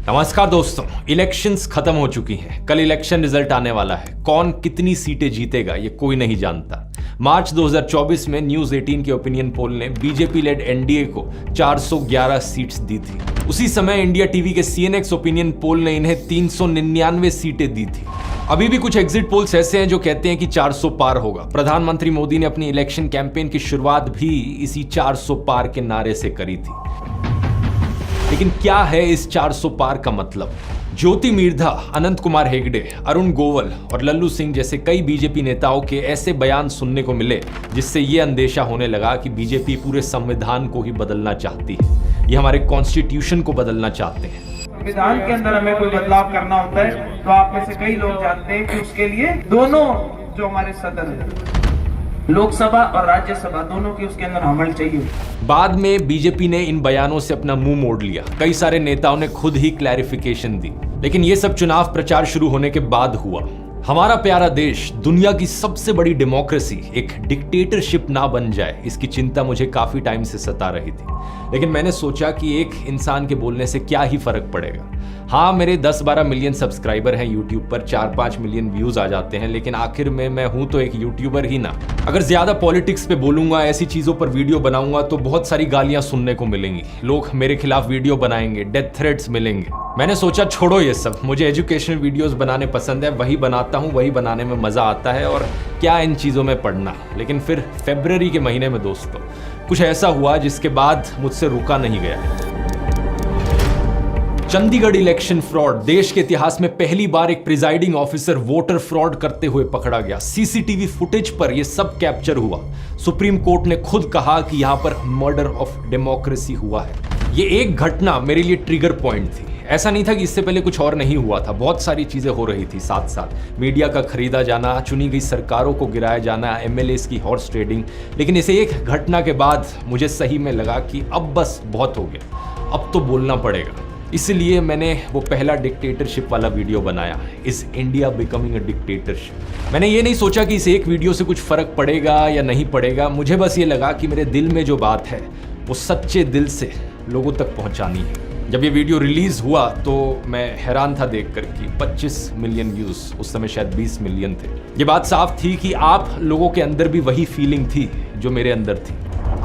नमस्कार दोस्तों, इलेक्शंस खत्म हो चुकी हैं। कल इलेक्शन रिजल्ट आने वाला है। कौन कितनी सीटें जीतेगा ये कोई नहीं जानता। मार्च 2024 में न्यूज 18 के ओपिनियन पोल ने बीजेपी लेड एनडीए को 411 सीट्स दी थी। उसी समय इंडिया टीवी के सीएनएक्स ओपिनियन पोल ने इन्हें 399 सीटें दी थी। अभी भी कुछ एग्जिट पोल्स ऐसे हैं जो कहते हैं कि 400 पार होगा। प्रधानमंत्री मोदी ने अपनी इलेक्शन कैंपेन की शुरुआत भी इसी 400 पार के नारे से करी थी। लेकिन क्या है इस 400 पार का मतलब? ज्योति मिर्धा, अनंत कुमार हेगड़े, अरुण गोयल और लल्लू सिंह जैसे कई बीजेपी नेताओं के ऐसे बयान सुनने को मिले जिससे ये अंदेशा होने लगा कि बीजेपी पूरे संविधान को ही बदलना चाहती है। ये हमारे कॉन्स्टिट्यूशन को बदलना चाहते हैं। संविधान के अंदर हमें कोई बदलाव करना होता है तो आप में से कई लोग जानते हैं कि उसके लिए दोनों जो हमारे सदन है, लोकसभा और राज्यसभा, दोनों की उसके अंदर अमल चाहिए। बाद में बीजेपी ने इन बयानों से अपना मुंह मोड़ लिया। कई सारे नेताओं ने खुद ही क्लैरिफिकेशन दी, लेकिन ये सब चुनाव प्रचार शुरू होने के बाद हुआ। हमारा प्यारा देश, दुनिया की सबसे बड़ी डेमोक्रेसी एक डिक्टेटरशिप ना बन जाए, इसकी चिंता मुझे काफी टाइम से सता रही थी। लेकिन मैंने सोचा कि एक इंसान के बोलने से क्या ही फर्क पड़ेगा। हाँ, मेरे 10-12 मिलियन सब्सक्राइबर हैं यूट्यूब पर, 4-5 मिलियन व्यूज आ जाते हैं, लेकिन आखिर में मैं हूं तो एक यूट्यूबर ही ना। अगर ज्यादा पॉलिटिक्स पे बोलूंगा, ऐसी चीजों पर वीडियो बनाऊंगा तो बहुत सारी गालियां सुनने को मिलेंगी। लोग मेरे खिलाफ वीडियो बनाएंगे, डेथ थ्रेट्स मिलेंगे। मैंने सोचा छोड़ो ये सब, मुझे एजुकेशनल वीडियोस बनाने पसंद है, वही बनाता हूँ, वही बनाने में मजा आता है और क्या इन चीजों में पढ़ना। लेकिन फिर फरवरी के महीने में दोस्तों कुछ ऐसा हुआ जिसके बाद मुझसे रुका नहीं गया। Chandigarh election fraud. देश के इतिहास में पहली बार एक प्रिजाइडिंग ऑफिसर वोटर फ्रॉड करते हुए पकड़ा गया। सीसीटीवी फुटेज पर यह सब कैप्चर हुआ। सुप्रीम कोर्ट ने खुद कहा कि यहां पर मर्डर ऑफ डेमोक्रेसी हुआ है। ये एक घटना मेरे लिए ट्रिगर पॉइंट थी। ऐसा नहीं था कि इससे पहले कुछ और नहीं हुआ था, बहुत सारी चीजें हो रही थी साथ साथ। मीडिया का खरीदा जाना, चुनी गई सरकारों को गिराया जाना, एमएलएस की हॉर्स ट्रेडिंग। लेकिन इसे एक घटना के बाद मुझे सही में लगा कि अब बस बहुत हो गया, अब तो बोलना पड़ेगा। इसलिए मैंने वो पहला डिक्टेटरशिप वाला वीडियो बनाया, is India becoming a dictatorship. मैंने ये नहीं सोचा कि इस एक वीडियो से कुछ फर्क पड़ेगा या नहीं पड़ेगा। मुझे बस ये लगा कि मेरे दिल में जो बात है वो सच्चे दिल से लोगों तक पहुंचानी है। जब ये वीडियो रिलीज हुआ तो मैं हैरान था देखकर कि 25 मिलियन व्यूज, उस समय शायद 20 मिलियन थे। ये बात साफ थी कि आप लोगों के अंदर भी वही फीलिंग थी जो मेरे अंदर थी।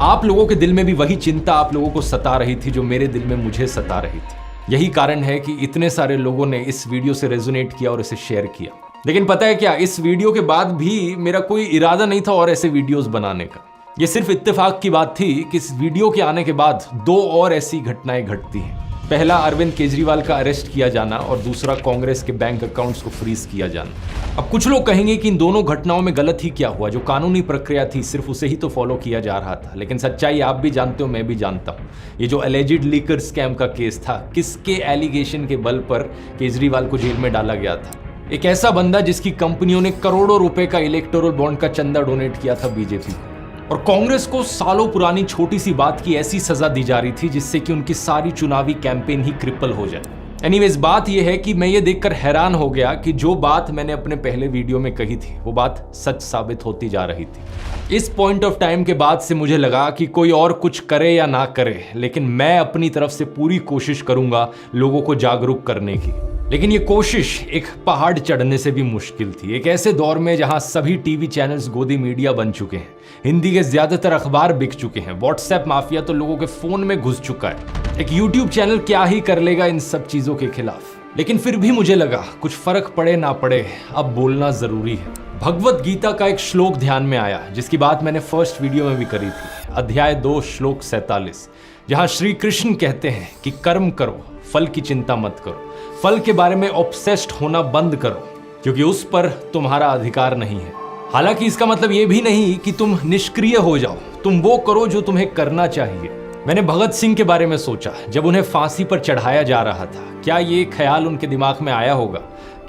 आप लोगों के दिल में भी वही चिंता आप लोगों को सता रही थी जो मेरे दिल में मुझे सता रही थी। यही कारण है कि इतने सारे लोगों ने इस वीडियो से रेजोनेट किया और इसे शेयर किया। लेकिन पता है क्या, इस वीडियो के बाद भी मेरा कोई इरादा नहीं था और ऐसे वीडियोस बनाने का। ये सिर्फ इत्तेफाक की बात थी कि इस वीडियो के आने के बाद दो और ऐसी घटनाएं घटती हैं। पहला, अरविंद केजरीवाल का अरेस्ट किया जाना और दूसरा, कांग्रेस के बैंक अकाउंट्स को फ्रीज किया जाना। अब कुछ लोग कहेंगे कि इन दोनों घटनाओं में गलत ही क्या हुआ, जो कानूनी प्रक्रिया थी सिर्फ उसे ही तो फॉलो किया जा रहा था। लेकिन सच्चाई आप भी जानते हो, मैं भी जानता हूं। ये जो एलिजिड लीकर स्कैम का केस था, किसके एलिगेशन के बल पर केजरीवाल को जेल में डाला गया था? एक ऐसा बंदा जिसकी कंपनियों ने करोड़ों रुपए का इलेक्टोरल बॉन्ड का चंदा डोनेट किया था बीजेपी को। और कांग्रेस को सालों पुरानी छोटी सी बात की ऐसी सजा दी जा रही थी जिससे कि उनकी सारी चुनावी कैंपेन ही क्रिपल हो जाए। एनीवेज, बात यह है कि मैं ये देखकर हैरान हो गया कि जो बात मैंने अपने पहले वीडियो में कही थी वो बात सच साबित होती जा रही थी। इस पॉइंट ऑफ टाइम के बाद से मुझे लगा कि कोई और कुछ करे या ना करे, लेकिन मैं अपनी तरफ से पूरी कोशिश करूंगा लोगों को जागरूक करने की। लेकिन ये कोशिश एक पहाड़ चढ़ने से भी मुश्किल थी। एक ऐसे दौर में जहां सभी टीवी चैनल्स गोदी मीडिया बन चुके हैं, हिंदी के ज्यादातर अखबार बिक चुके हैं, व्हाट्सएप माफिया तो लोगों के फोन में घुस चुका है। एक यूट्यूब चैनल क्या ही कर लेगा इन सब चीजों के खिलाफ। लेकिन फिर भी मुझे लगा कुछ फर्क पड़े ना पड़े, अब बोलना जरूरी है। भगवत गीता का एक श्लोक ध्यान में आया जिसकी बात मैंने फर्स्ट वीडियो में भी करी थी, अध्याय 2 श्लोक 47, जहां श्री कृष्ण कहते हैं कि कर्म करो, फल की चिंता मत करो। फल के बारे में ऑब्सेस्ड होना बंद करो, क्योंकि उस पर तुम्हारा अधिकार नहीं है। हालांकि इसका मतलब यह भी नहीं कि तुम निष्क्रिय हो जाओ, तुम वो करो जो तुम्हें करना चाहिए। मैंने भगत सिंह के बारे में सोचा जब उन्हें फांसी पर चढ़ाया जा रहा था। क्या ये ख्याल उनके दिमाग में आया होगा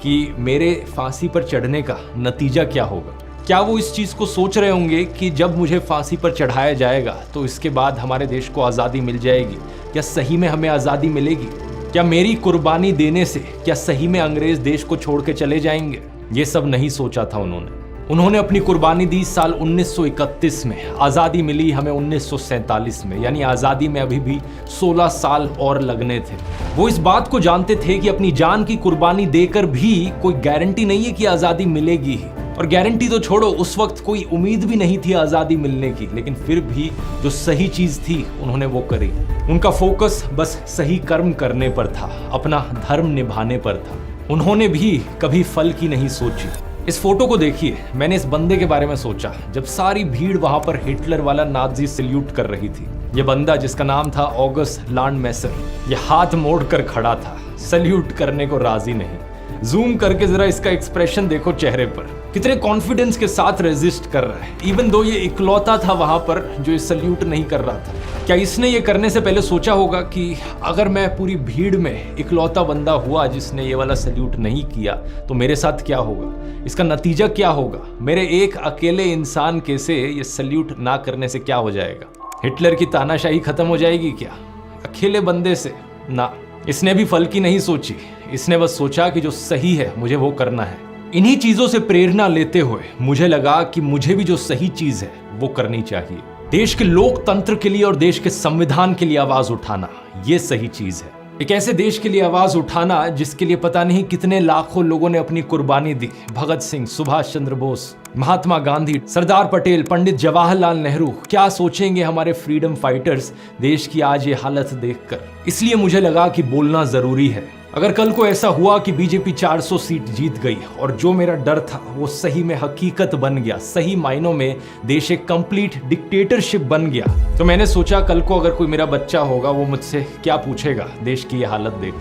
कि मेरे फांसी पर चढ़ने का नतीजा क्या होगा? क्या वो इस चीज को सोच रहे होंगे कि जब मुझे फांसी पर चढ़ाया जाएगा तो इसके बाद हमारे देश को आजादी मिल जाएगी? क्या सही में हमें आजादी मिलेगी? क्या मेरी कुर्बानी देने से क्या सही में अंग्रेज देश को छोड़ के चले जाएंगे? ये सब नहीं सोचा था उन्होंने। उन्होंने अपनी कुर्बानी दी साल 1931 में। आज़ादी मिली हमें 1947 में, यानी आज़ादी में अभी भी 16 साल और लगने थे। वो इस बात को जानते थे कि अपनी जान की कुर्बानी देकर भी कोई गारंटी नहीं है कि आज़ादी मिलेगी ही। और गारंटी तो छोड़ो, उस वक्त कोई उम्मीद भी नहीं थी आज़ादी मिलने की, लेकिन फिर भी जो सही चीज़ थी उन्होंने वो करी। उनका फोकस बस सही कर्म करने पर था, अपना धर्म निभाने पर था। उन्होंने भी कभी फल की नहीं सोची। इस फोटो को देखिए, मैंने इस बंदे के बारे में सोचा जब सारी भीड़ वहां पर हिटलर वाला नाजी सल्यूट कर रही थी। ये बंदा जिसका नाम था ऑगस्ट लांडमैसर, ये हाथ मोड़ कर खड़ा था, सल्यूट करने को राजी नहीं। जूम करके जरा इसका एक्सप्रेशन देखो चेहरे पर, कितने कॉन्फिडेंस के साथ रेजिस्ट कर रहा है। इवन दो ये इकलौता था वहां पर जो ये सल्यूट नहीं कर रहा था। क्या इसने ये करने से पहले सोचा होगा कि अगर मैं पूरी भीड़ में इकलौता बंदा हुआ जिसने ये वाला सल्यूट नहीं किया तो मेरे साथ क्या होगा, इसका नतीजा क्या होगा, मेरे एक अकेले इंसान के से ये सल्यूट ना करने से क्या हो जाएगा? हिटलर की तानाशाही खत्म हो जाएगी क्या अकेले बंदे से? ना, इसने भी फल की नहीं सोची। इसने बस सोचा कि जो सही है मुझे वो करना है। इन्हीं चीजों से प्रेरणा लेते हुए मुझे लगा कि मुझे भी जो सही चीज है वो करनी चाहिए। देश के लोकतंत्र के लिए और देश के संविधान के लिए आवाज उठाना, ये सही चीज है। एक ऐसे देश के लिए आवाज उठाना जिसके लिए पता नहीं कितने लाखों लोगों ने अपनी कुर्बानी दी। भगत सिंह, सुभाष चंद्र बोस, महात्मा गांधी, सरदार पटेल, पंडित जवाहरलाल नेहरू। क्या सोचेंगे हमारे फ्रीडम फाइटर्स देश की आज ये हालत देखकर? इसलिए मुझे लगा कि बोलना जरूरी है। अगर कल को ऐसा हुआ कि बीजेपी 400 सीट जीत गई और जो मेरा डर था वो सही में हकीकत बन गया, सही मायनों में देश एक कंप्लीट डिक्टेटरशिप बन गया, तो मैंने सोचा कल को अगर कोई मेरा बच्चा होगा वो मुझसे क्या पूछेगा देश की ये हालत देख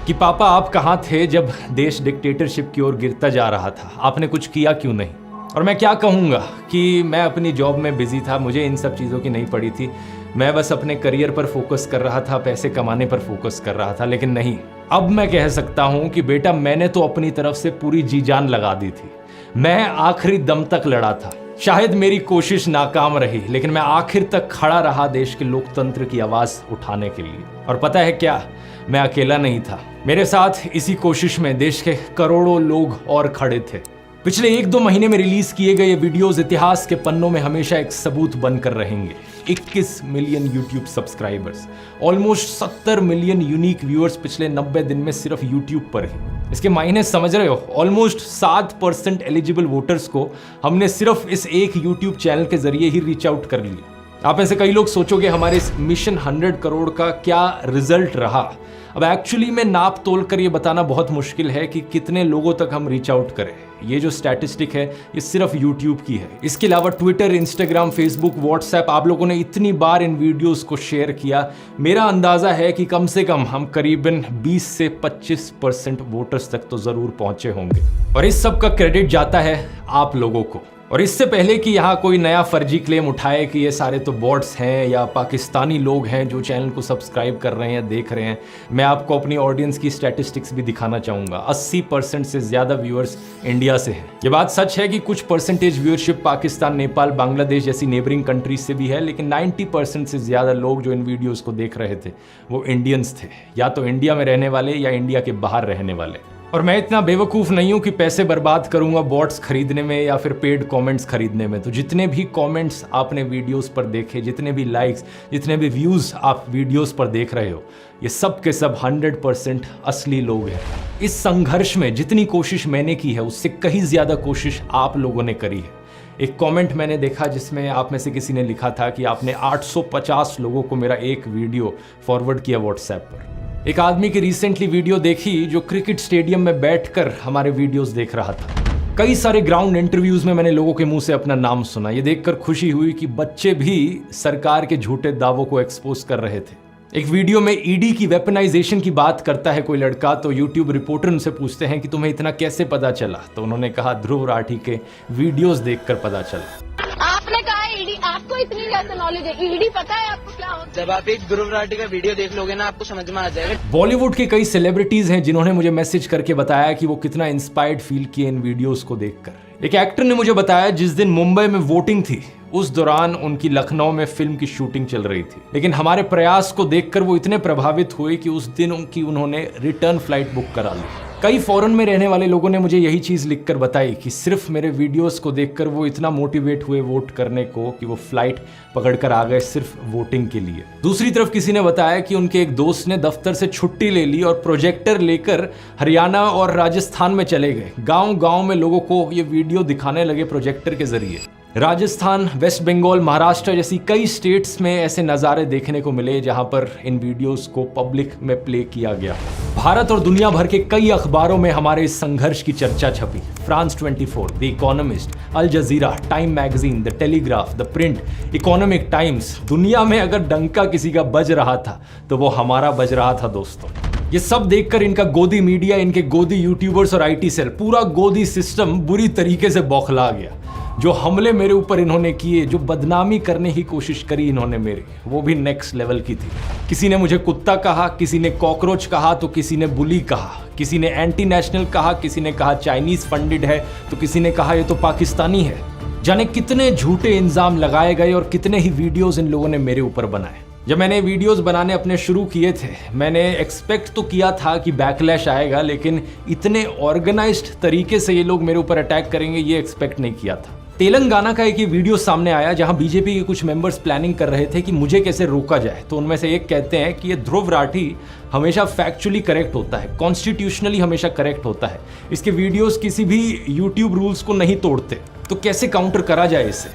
कि पापा आप कहाँ थे जब देश डिक्टेटरशिप की ओर गिरता जा रहा था, आपने कुछ किया क्यों नहीं? और मैं क्या कहूँगा कि मैं अपनी जॉब में बिजी था, मुझे इन सब चीज़ों की नहीं पड़ी थी। मैं बस अपने करियर पर फोकस कर रहा था, पैसे कमाने पर फोकस कर रहा था। लेकिन नहीं, अब मैं कह सकता हूं कि बेटा मैंने तो अपनी तरफ से पूरी जी जान लगा दी थी। मैं आखिरी दम तक लड़ा था। शायद मेरी कोशिश नाकाम रही, लेकिन मैं आखिर तक खड़ा रहा देश के लोकतंत्र की आवाज उठाने के लिए। और पता है क्या, मैं अकेला नहीं था। मेरे साथ इसी कोशिश में देश के करोड़ों लोग और खड़े थे। पिछले 1-2 महीने में रिलीज किए गए वीडियोस इतिहास के पन्नों में हमेशा एक सबूत बनकर रहेंगे। 21 million YouTube subscribers, almost 70 million unique viewers पिछले 90 दिन में सिर्फ यूट्यूब पर ही। इसके मायने समझ रहे हो? ऑलमोस्ट 7% एलिजिबल वोटर्स को हमने सिर्फ इस एक यूट्यूब चैनल के जरिए ही रीच आउट कर लिया। आप में से कई लोग सोचोगे हमारे इस मिशन 100 करोड़ का क्या रिजल्ट रहा। अब एक्चुअली में नाप तोल कर ये बताना बहुत मुश्किल है कि कितने लोगों तक हम रीच आउट करें। ये जो स्टैटिस्टिक है ये सिर्फ YouTube की है। इसके अलावा ट्विटर, इंस्टाग्राम, फेसबुक, व्हाट्सएप, आप लोगों ने इतनी बार इन वीडियोस को शेयर किया। मेरा अंदाजा है कि कम से कम हम करीबन 20 से 25% वोटर्स तक तो जरूर पहुंचे होंगे। और इस सब का क्रेडिट जाता है आप लोगों को। और इससे पहले कि यहाँ कोई नया फर्जी क्लेम उठाए कि ये सारे तो बॉट्स हैं या पाकिस्तानी लोग हैं जो चैनल को सब्सक्राइब कर रहे हैं, देख रहे हैं, मैं आपको अपनी ऑडियंस की स्टैटिस्टिक्स भी दिखाना चाहूँगा। 80% से ज़्यादा व्यूअर्स इंडिया से हैं। ये बात सच है कि कुछ परसेंटेज व्यूअरशिप पाकिस्तान, नेपाल, बांग्लादेश जैसी नेबरिंग कंट्रीज से भी है, लेकिन 90% से ज़्यादा लोग जो इन वीडियोज़ को देख रहे थे वो इंडियंस थे, या तो इंडिया में रहने वाले या इंडिया के बाहर रहने वाले। और मैं इतना बेवकूफ़ नहीं हूं कि पैसे बर्बाद करूंगा बॉट्स खरीदने में या फिर पेड कमेंट्स खरीदने में। तो जितने भी कमेंट्स आपने वीडियोस पर देखे, जितने भी लाइक्स, जितने भी व्यूज़ आप वीडियोस पर देख रहे हो, ये सब के सब 100% असली लोग हैं। इस संघर्ष में जितनी कोशिश मैंने की है उससे कहीं ज़्यादा कोशिश आप लोगों ने करी है। एक कमेंट मैंने देखा जिसमें आप में से किसी ने लिखा था कि आपने 850 लोगों को मेरा एक वीडियो फॉरवर्ड किया व्हाट्सएप पर। एक आदमी की रिसेंटली वीडियो देखी जो क्रिकेट स्टेडियम में बैठकर हमारे वीडियोस देख रहा था। कई सारे ग्राउंड इंटरव्यूज में मैंने लोगों के मुंह से अपना नाम सुना। ये देखकर खुशी हुई कि बच्चे भी सरकार के झूठे दावों को एक्सपोज कर रहे थे। एक वीडियो में ईडी की वेपनाइजेशन की बात करता है कोई लड़का, तो यूट्यूब रिपोर्टर उनसे पूछते हैं कि तुम्हें इतना कैसे पता चला? तो उन्होंने कहा ध्रुव राठी के वीडियोस देखकर पता चला। आपने कहा ईडी, आपको इतनी ज्यादा नॉलेज है, ईडी पता है आपको क्या होता है? जब आप एक ध्रुव राठी का वीडियो देख लोगे ना आपको समझ में आ जाएगा। बॉलीवुड के कई सेलिब्रिटीज हैं जिन्होंने मुझे मैसेज करके बताया कि वो कितना इंस्पायर्ड फील किए इन वीडियोस को देखकर। एक एक्टर ने मुझे बताया जिस दिन मुंबई में वोटिंग थी उस दौरान उनकी लखनऊ में फिल्म की शूटिंग चल रही थी, लेकिन हमारे प्रयास को देखकर वो इतने प्रभावित हुए कि उस दिन उन्होंने रिटर्न फ्लाइट बुक करा ली। कई फॉरेन में रहने वाले लोगों ने मुझे यही चीज़ लिखकर बताई कि सिर्फ मेरे वीडियोस को देखकर वो इतना मोटिवेट हुए वोट करने को कि वो फ्लाइट पकड़कर आ गए सिर्फ वोटिंग के लिए। दूसरी तरफ किसी ने बताया कि उनके एक दोस्त ने दफ्तर से छुट्टी ले ली और प्रोजेक्टर लेकर हरियाणा और राजस्थान में चले गए। गांव-गांव में लोगों को ये वीडियो दिखाने लगे प्रोजेक्टर के जरिए। राजस्थान, वेस्ट बंगाल, महाराष्ट्र जैसी कई स्टेट्स में ऐसे नज़ारे देखने को मिले जहां पर इन वीडियोस को पब्लिक में प्ले किया गया। भारत और दुनिया भर के कई अखबारों में हमारे इस संघर्ष की चर्चा छपी। France 24, the Economist, Al Jazeera, Time magazine, the Telegraph, the Print, Economic Times. दुनिया में अगर डंका किसी का बज रहा था तो वो हमारा बज रहा था दोस्तों। ये सब देखकर इनका गोदी मीडिया, इनके गोदी यूट्यूबर्स और IT सेल, पूरा गोदी सिस्टम बुरी तरीके से बौखला गया। जो हमले मेरे ऊपर इन्होंने किए, जो बदनामी करने की कोशिश करी इन्होंने मेरी, वो भी नेक्स्ट लेवल की थी। किसी ने मुझे कुत्ता कहा, किसी ने कॉकरोच कहा, तो किसी ने बुली कहा, किसी ने एंटी नेशनल कहा, किसी ने कहा चाइनीज फंडेड है, तो किसी ने कहा ये तो पाकिस्तानी है। जाने कितने झूठे इल्जाम लगाए गए और कितने ही वीडियोस इन लोगों ने मेरे ऊपर बनाए। जब मैंने वीडियोस बनाने अपने शुरू किए थे, मैंने एक्सपेक्ट तो किया था कि बैकलैश आएगा, लेकिन इतने ऑर्गेनाइज्ड तरीके से ये लोग मेरे ऊपर अटैक करेंगे ये एक्सपेक्ट नहीं किया था। तेलंगाना का एक ये वीडियो सामने आया जहां बीजेपी के कुछ मेंबर्स प्लानिंग कर रहे थे कि मुझे कैसे रोका जाए। तो उनमें से एक कहते हैं कि ये ध्रुव राठी हमेशा फैक्चुअली करेक्ट होता है, कॉन्स्टिट्यूशनली हमेशा करेक्ट होता है, इसके वीडियोस किसी भी यूट्यूब रूल्स को नहीं तोड़ते। तो कैसे काउंटर करा जाए इसे?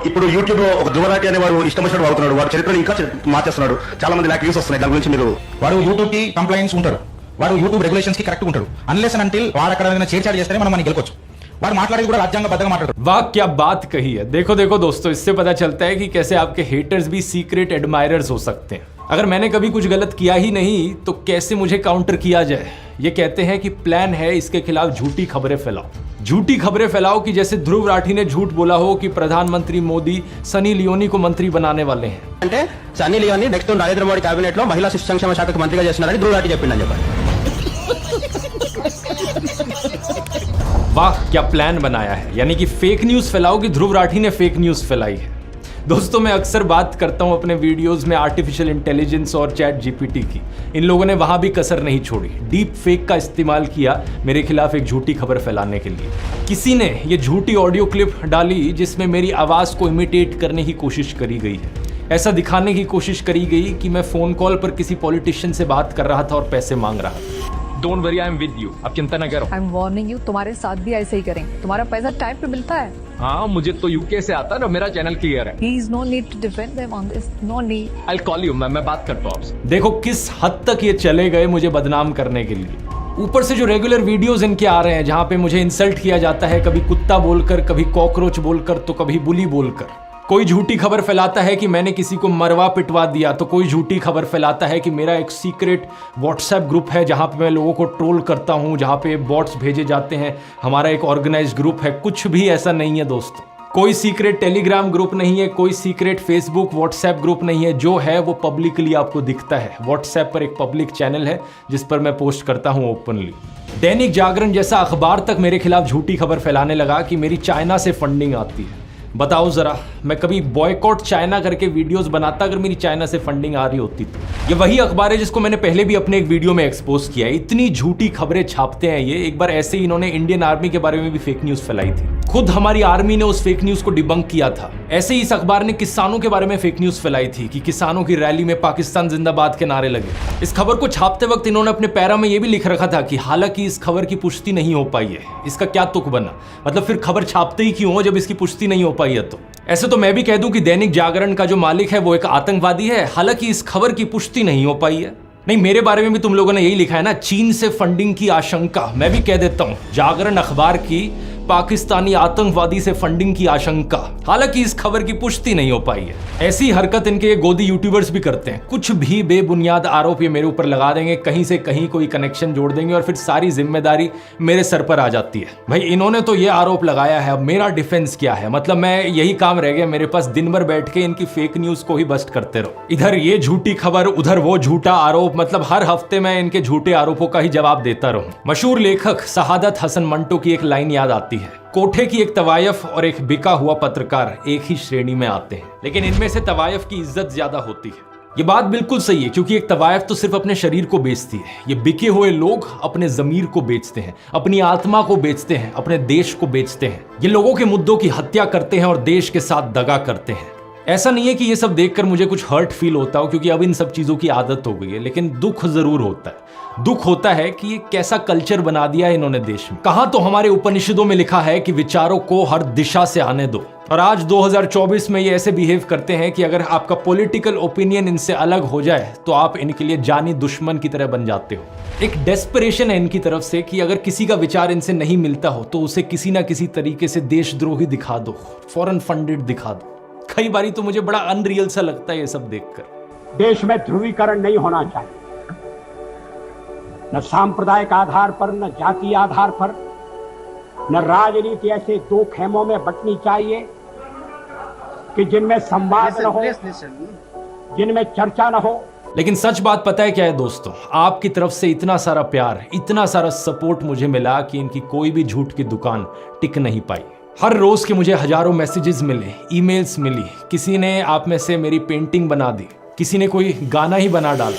ఇప్పుడు యూట్యూబ్ లో ఒక ధ్రువరాటి అనే వాడు ఇష్టం వచ్చినట్టు వాడుతున్నాడు. వాడు చరిత్రను ఇంకా మార్చేస్తున్నాడు. చాలా మంది లాక్ వ్యూస్ వస్తున్నాయి. దాని గురించి మీరు వాడు యూట్యూబ్ కి కంప్లైంట్స్ ఉంటాడు, వాడు యూట్యూబ్ రెగ్యులేషన్స్ కి కరెక్ట్ ఉంటాడు. అన్లెస్ అండ్ అంటిల్ వాడు అక్కడ ఏదైనా చేర్చాడు చేస్తేనే మనం మనకి గెలకొచ్చు. వాడు మాట్లాడేది కూడా రాజ్యాంగబద్ధంగా మాట్లాడతాడు. वाह क्या बात कही है। देखो देखो दोस्तों, इससे पता चलता है कि कैसे आपके हेटर्स भी सीक्रेट एडमायरर्स हो सकते हैं। अगर मैंने कभी कुछ गलत किया ही नहीं तो कैसे मुझे काउंटर किया जाए? ये कहते हैं कि प्लान है इसके खिलाफ झूठी खबरें फैलाओ। झूठी खबरें फैलाओ कि जैसे ध्रुव राठी ने झूठ बोला हो कि प्रधानमंत्री मोदी सनी लियोनी को मंत्री बनाने वाले हैं। అంటే సన్నీ లియోని నెక్స్ట్ నరేంద్ర మోడీ కేబినెట్ లో మహిళా శిశు సంక్షేమ శాఖకు మంత్రిగా చేస్తున్నారని ధ్రువరాటి చెప్పిందని చెప్పారు. वाह क्या प्लान बनाया है। यानी कि फेक न्यूज फैलाओ कि ध्रुव राठी ने फेक न्यूज फैलाई है। दोस्तों, मैं अक्सर बात करता हूं अपने वीडियोस में आर्टिफिशियल इंटेलिजेंस और चैट GPT की। इन लोगों ने वहां भी कसर नहीं छोड़ी, डीप फेक का इस्तेमाल किया मेरे खिलाफ एक झूठी खबर फैलाने के लिए। किसी ने ये झूठी ऑडियो क्लिप डाली जिसमें मेरी आवाज को इमिटेट करने की कोशिश करी गई है। ऐसा दिखाने की कोशिश करी गई कि मैं फोन कॉल पर किसी पॉलिटिशियन से बात कर रहा था और पैसे मांग रहा था। Don't worry, I am with you, आप चिंता न करो। आई एम वार्निंग यू, तुम्हारे साथ भी ऐसे ही करेंगे। तुम्हारा पैसा टाइम पे मिलता है। हाँ, मुझे तो UK से आता है ना, मेरा चैनल क्लियर है। Please, no need to defend them on this. No need. I'll call you, मैं बात करता हूँ आपसे। देखो किस हद तक ये चले गए मुझे बदनाम करने के लिए। ऊपर से जो रेगुलर वीडियोस इनके आ रहे हैं जहाँ पे मुझे इंसल्ट किया जाता है, कभी कुत्ता बोलकर, कभी कॉकरोच बोलकर, तो कभी बुली बोलकर। कोई झूठी खबर फैलाता है कि मैंने किसी को मरवा पिटवा दिया, तो कोई झूठी खबर फैलाता है कि मेरा एक सीक्रेट व्हाट्सएप ग्रुप है जहां पे मैं लोगों को ट्रोल करता हूं, जहां पे बॉट्स भेजे जाते हैं, हमारा एक ऑर्गेनाइज्ड ग्रुप है। कुछ भी ऐसा नहीं है दोस्तों। कोई सीक्रेट टेलीग्राम ग्रुप नहीं है, कोई सीक्रेट फेसबुक व्हाट्सएप ग्रुप नहीं है। जो है वो पब्लिकली आपको दिखता है। व्हाट्सएप पर एक पब्लिक चैनल है जिस पर मैं पोस्ट करता हूं ओपनली। दैनिक जागरण जैसा अखबार तक मेरे खिलाफ झूठी खबर फैलाने लगा कि मेरी चाइना से फंडिंग आती है। बताओ जरा, मैं कभी बॉयकॉट चाइना करके वीडियोस बनाता अगर मेरी चाइना से फंडिंग आ रही होती तो? ये वही अखबार है जिसको मैंने पहले भी अपने एक वीडियो में एक्सपोज किया है। इतनी झूठी खबरें छापते हैं ये। एक बार ऐसे ही इन्होंने इंडियन आर्मी के बारे में भी फेक न्यूज फैलाई थी। खुद हमारी आर्मी ने उस फेक न्यूज को डिबंक किया था। ऐसे ही इस अखबार ने किसानों के बारे में फेक न्यूज फैलाई थी कि किसानों की रैली में पाकिस्तान जिंदाबाद के नारे लगे। इस खबर को छापते वक्त इन्होंने अपने पैरा में यह भी लिख रखा था कि हालांकि इस खबर की पुष्टि नहीं हो पाई है। इसका क्या तुक बना? मतलब फिर खबर छापते ही क्यों हो जब इसकी पुष्टि नहीं हो पाई है? तो ऐसे तो मैं भी कह दूं कि दैनिक जागरण का जो मालिक है वो एक आतंकवादी है, हालांकि इस खबर की पुष्टि नहीं हो पाई है। नहीं, मेरे बारे में भी तुम लोगों ने यही लिखा है ना, चीन से फंडिंग की आशंका। मैं भी कह देता हूं, जागरण अखबार की पाकिस्तानी आतंकवादी से फंडिंग की आशंका, हालांकि इस खबर की पुष्टि नहीं हो पाई है। ऐसी हरकत इनके गोदी यूट्यूबर्स भी करते हैं। कुछ भी बेबुनियाद आरोप ये मेरे ऊपर लगा देंगे, कहीं से कहीं कोई कनेक्शन जोड़ देंगे और फिर सारी जिम्मेदारी मेरे सर पर आ जाती है। भाई इन्होंने तो ये आरोप लगाया है, अब मेरा डिफेंस क्या है? मतलब मैं यही काम रह गया मेरे पास, दिन भर बैठ के इनकी फेक न्यूज को ही बस्ट करते रहो। इधर ये झूठी खबर, उधर वो झूठा आरोप। मतलब हर हफ्ते मैं इनके झूठे आरोपों का ही जवाब देता रहूं। मशहूर लेखक सहादत हसन मंटो की एक लाइन याद आती है, कोठे की एक तवायफ और एक बिका हुआ पत्रकार एक ही श्रेणी में आते हैं, लेकिन इनमें से तवायफ की इज्जत ज्यादा होती है। ये बात बिल्कुल सही है, क्योंकि एक तवायफ तो सिर्फ अपने शरीर को बेचती है, ये बिके हुए लोग अपने जमीर को बेचते हैं, अपनी आत्मा को बेचते हैं, अपने देश को बेचते हैं। ये लोगों के मुद्दों की हत्या करते हैं और देश के साथ दगा करते हैं। ऐसा नहीं है कि ये सब देखकर मुझे कुछ हर्ट फील होता हो, क्योंकि अब इन सब चीजों की आदत हो गई है, लेकिन दुख जरूर होता है। दुख होता है कि ये कैसा कल्चर बना दिया है इन्होंने देश में। कहां तो हमारे उपनिषदों में लिखा है कि विचारों को हर दिशा से आने दो, और आज 2024 में ये ऐसे बिहेव करते हैं कि अगर आपका पॉलिटिकल ओपिनियन इनसे अलग हो जाए तो आप इनके लिए जानी दुश्मन की तरह बन जाते हो। एक डेस्परेशन है इनकी तरफ से कि अगर किसी का विचार इनसे नहीं मिलता हो तो उसे किसी ना किसी तरीके से देशद्रोही दिखा दो, फॉरेन फंडेड दिखा दो। कई बारी तो मुझे बड़ा अनरियल सा लगता है ये सब देखकर। देश में ध्रुवीकरण नहीं होना चाहिए, न सांप्रदायिक आधार पर, न जातीय आधार पर, न राजनीति ऐसे दो खेमों में बंटनी चाहिए कि जिनमें संवाद न हो, जिनमें चर्चा न हो। लेकिन सच बात पता है क्या है दोस्तों, आपकी तरफ से इतना सारा प्यार, इतना सारा सपोर्ट मुझे मिला कि इनकी कोई भी झूठ की दुकान टिक नहीं पाई। हर रोज के मुझे हजारों मैसेजेस मिले, ईमेल्स मिली, किसी ने आप में से मेरी पेंटिंग बना दी, किसी ने कोई गाना ही बना डाला।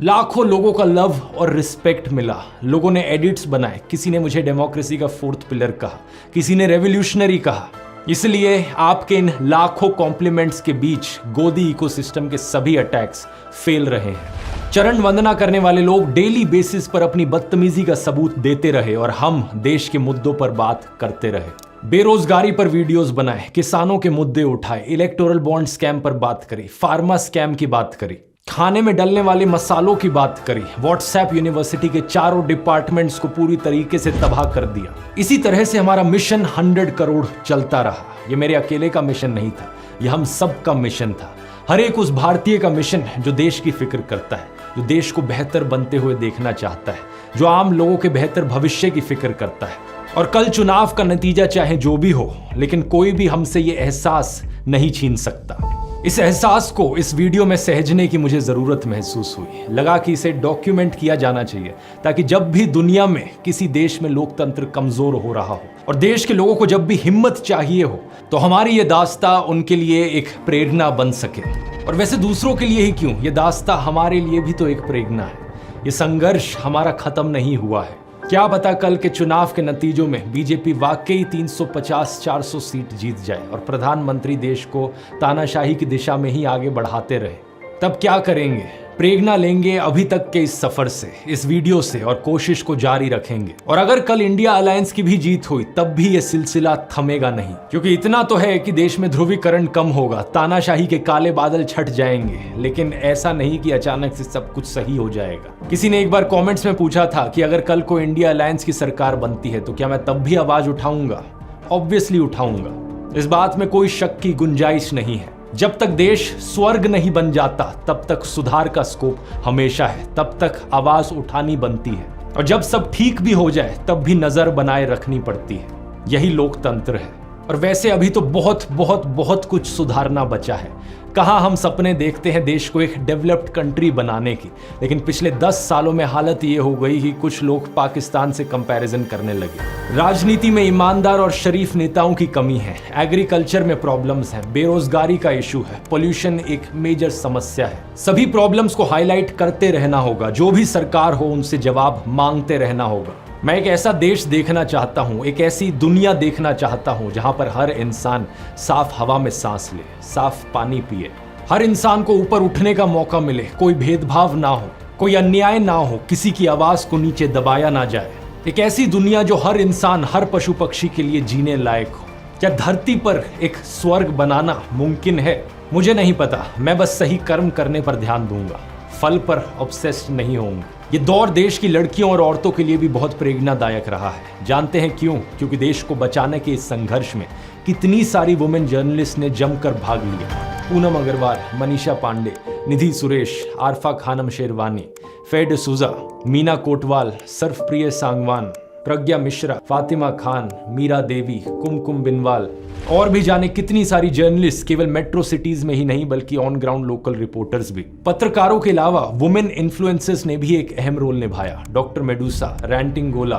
लाखों लोगों का लव और रिस्पेक्ट मिला। लोगों ने एडिट्स बनाए, किसी ने मुझे डेमोक्रेसी का फोर्थ पिलर कहा, किसी ने रेवोल्यूशनरी कहा। इसलिए आपके इन लाखों कॉम्प्लीमेंट्स के बीच गोदी इकोसिस्टम के सभी अटैक्स फेल रहे हैं। चरण वंदना करने वाले लोग डेली बेसिस पर अपनी बदतमीजी का सबूत देते रहे और हम देश के मुद्दों पर बात करते रहे। बेरोजगारी पर वीडियोस बनाए, किसानों के मुद्दे उठाए, इलेक्टोरल बॉन्ड स्कैम पर बात करी, फार्मा स्कैम की बात करी, खाने में डलने वाले मसालों की बात करी, व्हाट्सएप यूनिवर्सिटी के चारों डिपार्टमेंट्स को पूरी तरीके से तबाह कर दिया। इसी तरह से हमारा मिशन 100 करोड़ चलता रहा। ये मेरे अकेले का मिशन नहीं था, ये हम सब का मिशन था। हर एक उस भारतीय का मिशन है जो देश की फिक्र करता है, जो देश को बेहतर बनते हुए देखना चाहता है, जो आम लोगों के बेहतर भविष्य की फिक्र करता है। और कल चुनाव का नतीजा चाहे जो भी हो, लेकिन कोई भी हमसे ये एहसास नहीं छीन सकता। इस एहसास को इस वीडियो में सहेजने की मुझे जरूरत महसूस हुई। लगा कि इसे डॉक्यूमेंट किया जाना चाहिए, ताकि जब भी दुनिया में किसी देश में लोकतंत्र कमजोर हो रहा हो और देश के लोगों को जब भी हिम्मत चाहिए हो, तो हमारी ये दास्ता उनके लिए एक प्रेरणा बन सके। और वैसे दूसरों के लिए ही क्यों, ये दास्ता हमारे लिए भी तो एक प्रेरणा है। ये संघर्ष हमारा खत्म नहीं हुआ है। क्या पता कल के चुनाव के नतीजों में बीजेपी वाकई 350-400 सीट जीत जाए और प्रधानमंत्री देश को तानाशाही की दिशा में ही आगे बढ़ाते रहे। तब क्या करेंगे? प्रेरणा लेंगे अभी तक के इस सफर से, इस वीडियो से, और कोशिश को जारी रखेंगे। और अगर कल इंडिया अलायंस की भी जीत हुई तब भी ये सिलसिला थमेगा नहीं, क्योंकि इतना तो है कि देश में ध्रुवीकरण कम होगा, तानाशाही के काले बादल छट जाएंगे, लेकिन ऐसा नहीं कि अचानक से सब कुछ सही हो जाएगा। किसी ने एक बार कॉमेंट्स में पूछा था कि अगर कल को इंडिया अलायंस की सरकार बनती है तो क्या मैं तब भी आवाज उठाऊंगा? ऑब्वियसली उठाऊंगा, इस बात में कोई शक की गुंजाइश नहीं है। जब तक देश स्वर्ग नहीं बन जाता तब तक सुधार का स्कोप हमेशा है, तब तक आवाज उठानी बनती है, और जब सब ठीक भी हो जाए तब भी नजर बनाए रखनी पड़ती है। यही लोकतंत्र है। और वैसे अभी तो बहुत बहुत बहुत कुछ सुधारना बचा है। कहाँ हम सपने देखते हैं देश को एक डेवलप्ड कंट्री बनाने की, लेकिन पिछले 10 सालों में हालत ये हो गई कि कुछ लोग पाकिस्तान से कंपैरिजन करने लगे। राजनीति में ईमानदार और शरीफ नेताओं की कमी है, एग्रीकल्चर में प्रॉब्लम्स हैं, बेरोजगारी का इशू है, पोल्यूशन एक मेजर समस्या है। सभी प्रॉब्लम्स को हाईलाइट करते रहना होगा, जो भी सरकार हो उनसे जवाब मांगते रहना होगा। मैं एक ऐसा देश देखना चाहता हूँ, एक ऐसी दुनिया देखना चाहता हूँ जहाँ पर हर इंसान साफ हवा में सांस ले, साफ पानी पिए, हर इंसान को ऊपर उठने का मौका मिले, कोई भेदभाव ना हो, कोई अन्याय ना हो, किसी की आवाज को नीचे दबाया ना जाए। एक ऐसी दुनिया जो हर इंसान, हर पशु पक्षी के लिए जीने लायक हो। क्या धरती पर एक स्वर्ग बनाना मुमकिन है? मुझे नहीं पता, मैं बस सही कर्म करने पर ध्यान दूंगा, फल पर ऑब्सेस्ड नहीं होऊंगा। ये दौर देश की लड़कियों और औरतों के लिए भी बहुत प्रेरणादायक रहा है। जानते हैं क्यों? क्योंकि देश को बचाने के इस संघर्ष में कितनी सारी वुमेन जर्नलिस्ट ने जमकर भाग लिया। पूनम अग्रवाल, मनीषा पांडे, निधि सुरेश, आरफा खानम शेरवानी, फेड सुजा, मीना कोटवाल, सर्फप्रिय सांगवान, प्रज्ञा मिश्रा, फातिमा खान, मीरा देवी, कुमकुम बिनवाल और भी जाने कितनी सारी जर्नलिस्ट, केवल मेट्रो सिटीज में ही नहीं बल्कि ऑन ग्राउंड लोकल रिपोर्टर्स भी। पत्रकारों के अलावा वुमेन इन्फ्लुएंसर्स ने भी एक अहम रोल निभाया। डॉक्टर मेडूसा, रैंटिंग गोला,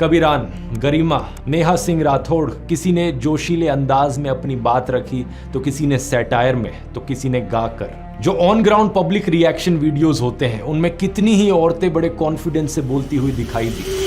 कबीरान, गरिमा, नेहा सिंह राठौड़, किसी ने जोशीले अंदाज में अपनी बात रखी तो किसी ने सैटायर में तो किसी ने गाकर। जो on ground public reaction videos होते हैं उनमें कितनी ही औरतें बड़े कॉन्फिडेंस से बोलती हुई दिखाई दी।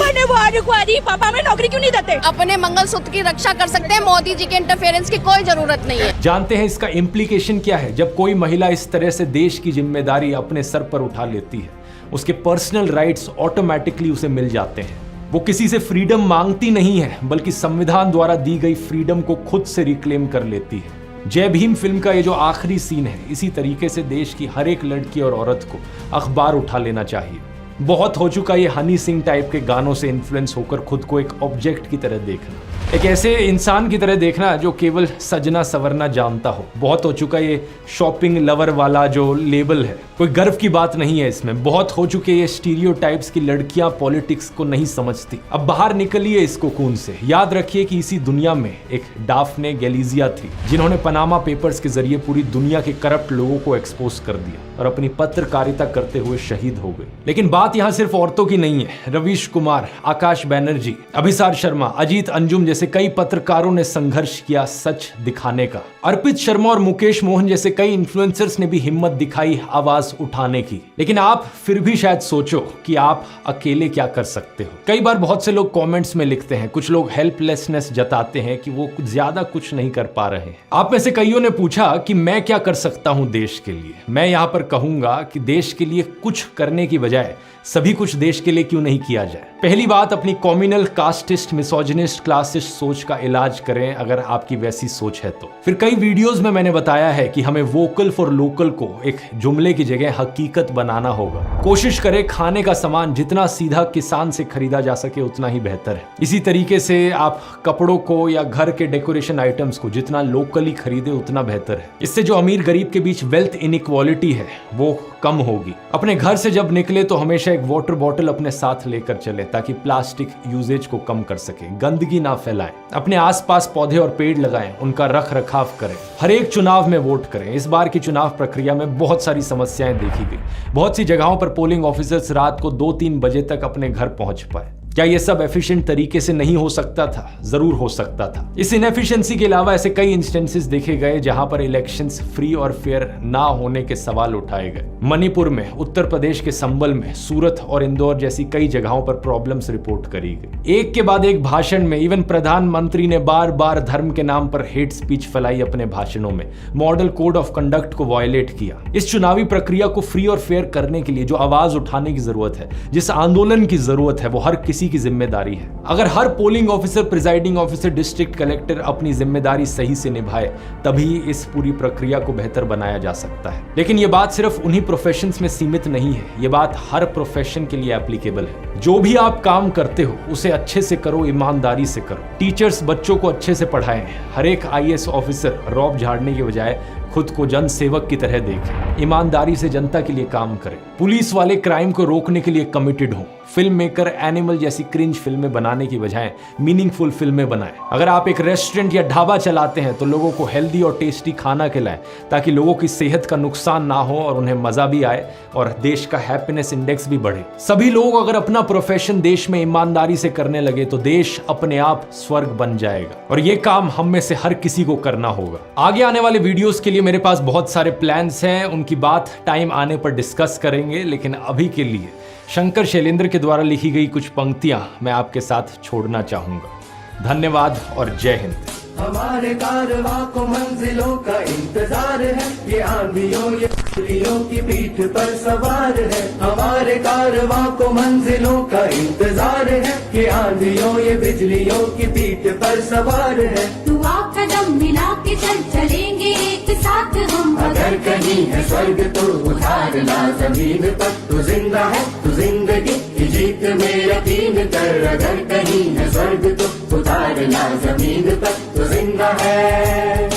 पापा हमें नौकरी क्यों नहीं देते? अपने मंगलसूत्र की रक्षा कर सकते हैं, मोदी जी के इंटरफेरेंस की कोई जरूरत नहीं है। जानते हैं इसका इम्प्लीकेशन क्या है? जब कोई महिला इस तरह से देश की जिम्मेदारी अपने सर पर उठा लेती है, उसके पर्सनल राइट्स ऑटोमेटिकली उसे मिल जाते हैं। वो किसी से फ्रीडम मांगती नहीं है बल्कि संविधान द्वारा दी गई फ्रीडम को खुद से रिक्लेम कर लेती है। जय भीम फिल्म का ये जो आखिरी सीन है, इसी तरीके से देश की हर एक लड़की और औरत को अखबार उठा लेना चाहिए। बहुत हो चुका ये हनी सिंह टाइप के गानों से इन्फ्लुएंस होकर खुद को एक ऑब्जेक्ट की तरह देखना, एक ऐसे इंसान की तरह देखना जो केवल सजना संवरना जानता हो। बहुत हो चुका ये शॉपिंग लवर वाला जो लेबल है, कोई गर्व की बात नहीं है इसमें। बहुत हो चुके ये स्टीरियोटाइप्स की लड़कियां पॉलिटिक्स को नहीं समझती। अब बाहर निकलिए इस कोकून से। याद रखिए कि इसी दुनिया में एक डाफने गैलिजिया थी जिन्होंने पनामा पेपर्स के जरिए पूरी दुनिया के करप्ट लोगों को एक्सपोज कर दिया और अपनी पत्रकारिता करते हुए शहीद हो गई। लेकिन बात यहाँ सिर्फ औरतों की नहीं है। रवीश कुमार, आकाश बैनर्जी, अभिसार शर्मा, अजीत अंजुम जैसे कई पत्रकारों ने संघर्ष किया सच दिखाने का। अर्पित शर्मा और मुकेश मोहन जैसे कई इन्फ्लुएंसर्स ने भी हिम्मत दिखाई आवाज उठाने की। लेकिन आप फिर भी शायद सोचो कि आप अकेले क्या कर सकते हो। कई बार बहुत से लोग कमेंट्स में लिखते हैं, कुछ लोग हेल्पलेसनेस जताते हैं कि वो ज्यादा कुछ नहीं कर पा रहे हैं। आप में से कईयों ने पूछा कि मैं क्या कर सकता हूं देश के लिए। मैं यहां पर कहूंगा कि देश के लिए कुछ करने की बजाय सभी कुछ देश के लिए क्यों नहीं किया जाए। पहली बात, अपनी कॉम्युनल, कास्टिस्ट, मिसोजिनिस्ट, क्लासिस्ट सोच का इलाज करें अगर आपकी वैसी सोच है तो। फिर कई वीडियोस में मैंने बताया है कि हमें वोकल फॉर लोकल को एक जुमले की जगह हकीकत बनाना होगा। कोशिश करें खाने का सामान जितना सीधा किसान से खरीदा जा सके उतना ही बेहतर है। इसी तरीके से आप कपड़ों को या घर के डेकोरेशन आइटम्स को जितना लोकली खरीदे उतना बेहतर है। इससे जो अमीर गरीब के बीच वेल्थ इनइक्वालिटी है वो कम होगी। अपने घर से जब निकले तो हमेशा एक वाटर बॉटल अपने साथ लेकर चले ताकि प्लास्टिक यूजेज को कम कर सके। गंदगी ना फैलाएं। अपने आसपास पौधे और पेड़ लगाएं, उनका रख रखाव करें। हर एक चुनाव में वोट करें। इस बार की चुनाव प्रक्रिया में बहुत सारी समस्याएं देखी गई। बहुत सी जगहों पर पोलिंग ऑफिसर्स रात को 2-3 बजे तक अपने घर पहुंच पाए। क्या ये सब एफिशिएंट तरीके से नहीं हो सकता था? जरूर हो सकता था। इस इनएफिशिएंसी के अलावा ऐसे कई इंस्टेंसेस देखे गए जहां पर इलेक्शंस फ्री और फेयर ना होने के सवाल उठाए गए। मणिपुर में, उत्तर प्रदेश के संबल में, सूरत और इंदौर जैसी कई जगहों पर प्रॉब्लम्स रिपोर्ट करी गई। एक के बाद एक भाषण में इवन प्रधानमंत्री ने बार बार धर्म के नाम पर हेट स्पीच फैलाई अपने भाषणों में। मॉडल कोड ऑफ कंडक्ट को वायलेट किया। इस चुनावी प्रक्रिया को फ्री और फेयर करने के लिए जो आवाज उठाने की जरूरत है, जिस आंदोलन की जरूरत है, वो हर किसी की जिम्मेदारी है। अगर हर polling officer, presiding officer, district collector अपनी जिम्मेदारी सही से निभाए तभी इस पूरी प्रक्रिया को बेहतर बनाया जा सकता है। लेकिन ये बात सिर्फ उन्हीं प्रोफेशंस में सीमित नहीं है, ये बात हर प्रोफेशन के लिए एप्लीकेबल है। जो भी आप काम करते हो उसे अच्छे से करो, ईमानदारी से करो। टीचर्स बच्चों को अच्छे से पढ़ाएं। हर एक आईएएस ऑफिसर रौब झाड़ने के बजाय खुद को जन सेवक की तरह देखें। ईमानदारी से जनता के लिए काम करें। पुलिस वाले क्राइम को रोकने के लिए कमिटेड हों। फिल्म मेकर एनिमल जैसी क्रिंज फिल्में बनाने की बजाय मीनिंगफुल फिल्में बनाएं। अगर आप एक रेस्टोरेंट या ढाबा चलाते हैं तो लोगों को हेल्दी और टेस्टी खाना खिलाएं ताकि लोगों की सेहत का नुकसान ना हो और उन्हें मजा भी आए और देश का हैप्पीनेस इंडेक्स भी बढ़े। सभी लोग अगर अपना प्रोफेशन देश में ईमानदारी से करने लगे तो देश अपने आप स्वर्ग बन जाएगा और ये काम हम में से हर किसी को करना होगा। आगे आने वाले वीडियोस के लिए मेरे पास बहुत सारे प्लान्स हैं, उनकी बात टाइम आने पर डिस्कस करेंगे। लेकिन अभी के लिए शंकर शैलेंद्र के द्वारा लिखी गई कुछ पंक्तियां मैं आपके साथ छोड़ना चाहूंगा। धन्यवाद और जय हिंद। हमारे कारवां को मंजिलों का इंतजार है, ये आंधियों ये बिजलियों की पीठ पर सवार है। हमारे कारवां को मंजिलों का इंतजार है, ये आंधियों ये बिजलियों की पीठ पर सवार है। तू आप कदम मिला के चल चलेंगे एक साथ हम। अगर कहीं है स्वर्ग तो उतारना जमीन पर, तू जिंदा है तू जिंदगी की जीत में यकीन कर। अगर कहीं है स्वर्ग तो उतारना जमीन पर, तू जिंदा है।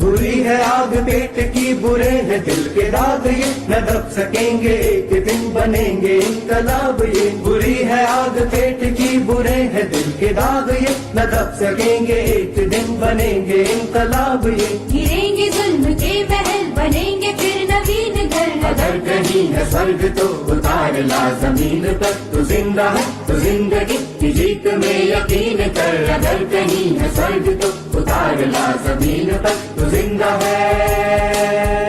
धुली है आग पेट की, बुरे है दिल के दाग ये न दब सकेंगे, एक दिन बनेंगे इनकलाब ये। बुरी है आग पेट की, बुरे है दिल के दाग ये न दब सकेंगे, एक दिन बनेंगे इनकलाब ये। गिरेंगे जुल्म के महल, बनेंगे फिर नवीन घर। अगर कहीं है स्वर्ग तो उतार ला जमीन पर, तू जिंदा है तो जिंदगी की जीत में यकीन कर। अगर कहीं है स्वर्ग तो उतार ला जमीन पर, तू जिंदा है